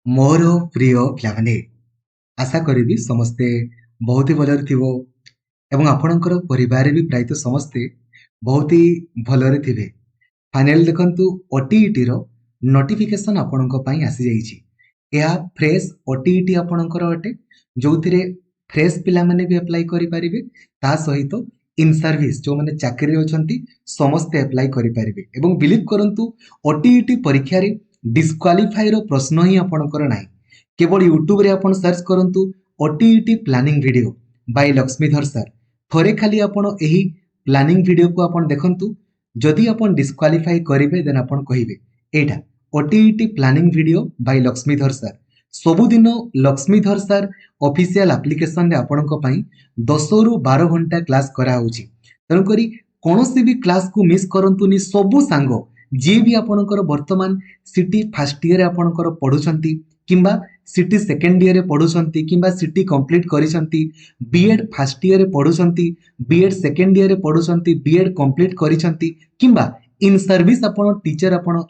मोर प्रिय पिलाने आशा करी समस्ते बहुत ही भलरे थिबो एवं आपणकर परिवार भी प्रायतः समस्ते बहुत ही भलरे थिबे। फाइनल देखंतु ओटीईटी रो नोटिफिकेशन आपणक पई आसी जाईछि। यह फ्रेश ओटीईटी आपणकर अटे जोथिरे फ्रेश पिला माने भी अप्लाई करि परिबे ता सहित इन सर्विस जो माने चाकरी अछंती समस्ते अप्लाई करि परिबे एवं बिलीव करंतु ओटीईटी परीक्षा रे डिस्क्वालिफाई रो प्रश्न ही आपणकर नाही। केवल यूट्यूब रे आपण सर्च करंतु OTET planning video by Laxmidhar sir थोरे खाली आपण एही प्लानिंग वीडियो को आपण देखंतु जदि आपण डिस्क्वालिफाई करिवे देन आपण कहिबे एटा OTET planning video by Laxmidhar sir सबुदिन लक्ष्मीधर सर ऑफिशियल एप्लिकेशन रे आपणक पई 10 रु 12 घंटा क्लास करा होउची। तन करी कोनोसी भी क्लास को मिस करंतुनी सबु सांगो जे भी आपणकर वर्तमान सिटी फर्स्ट ईयर आपणकर पढुचंती किंबा सिटी सेकेंड ईयर पढुचंती किंबा सिटी कंप्लीट करिसंती बीएड फर्स्ट ईयर पढुचंती बीएड सेकेंड ईयर पढुचंती बीएड कंप्लीट करिसंती किंबा इन सर्विस आपण टीचर आपण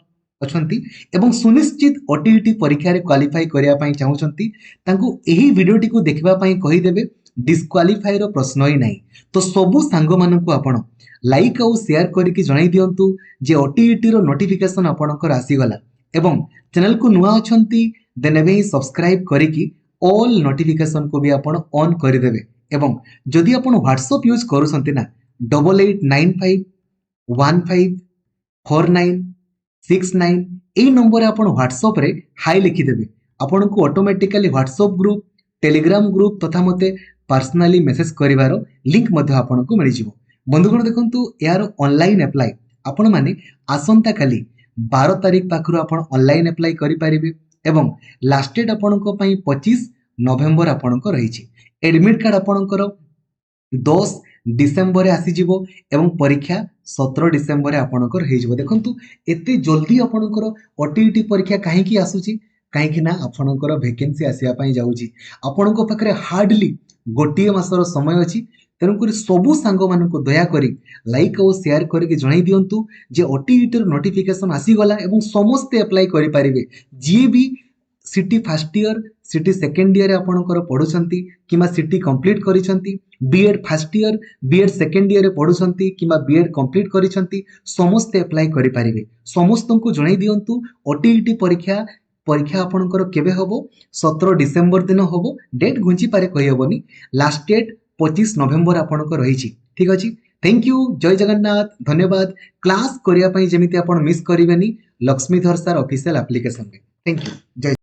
अछंती एवं सुनिश्चित ओटीईटी परीक्षा रे क्वालिफाई करिया पई चाहुचंती तांको एही वीडियोटी को देखबा पई कहि देबे डिस्क्वालिफाई रो प्रश्न ही नाही। तो सबु सांग मानकु आपण लाइक और शेयर करके जणाई दियंतु जे ओटीईटी रो नोटिफिकेशन आपणकर आसी गला एवं चैनल को नुआ अछंती देनेबे ही सब्सक्राइब करिकी ऑल नोटिफिकेशन को भी आपण ऑन कर देबे एवं जदि आपण व्हाट्सएप यूज करूसंती ना 8895154969 एई नंबर आपण व्हाट्सएप रे हाई लिखि देबे आपण को automatically WhatsApp group Telegram group तथा मते पर्सनली मेसेज करिवारो लिंक मध्ये आपण को मिलि जिवो। बंधुगण देखंतु यार ऑनलाइन अप्लाई आपण माने आसंता काली 12 तारीख पाखरु आपण ऑनलाइन अप्लाई करि परिबे एवं लास्ट डेट आपणको पई 25 नवेम्बर आपणको रहिछि। एडमिट कार्ड आपणकर 10 डिसेंबर रे आसी जिवो एवं परीक्षा 17 डिसेंबर रे आपणकर हेइ जिवो। देखंतु एते जल्दी आपणकर ओटीईटी परीक्षा काहे की आसुची काहे कि ना आपणकर वैकेंसी आसिया पई जाउची आपणको पाखरे हार्डली गोटिए मासर समय अछि। तेणुकर सबू सांग मानक दया करी लाइक और शेयर करके जणाई दियंतु जे ओटीईटी नोटिफिकेशन आसीगला एवं समस्ते अप्लाई करि परिबे जी भी CT first year CT second year आपणकर पढुचंती किमा सिटी कंप्लीट करिसंती BEd first year BEd second year पढुचंती किमा बीएड कंप्लीट करिसंती समस्ते अप्लाई करि परिबे। समस्तनको जणाई दियंतु ओटीईटी परीक्षा परीक्षा आपणकर केबे होबो 17 डिसेंबर दिन होबो डेट घुंची पारे कहि होबनी लास्ट डेट 25 नवेम्बर आपणको रहिछि। ठीक अछि थैंक यू जय जगन्नाथ धन्यवाद। क्लास करिया पई जेमिति आपण मिस करिवेनी लक्ष्मीधर सर ऑफिशियल एप्लिकेशन में। थैंक यू जय।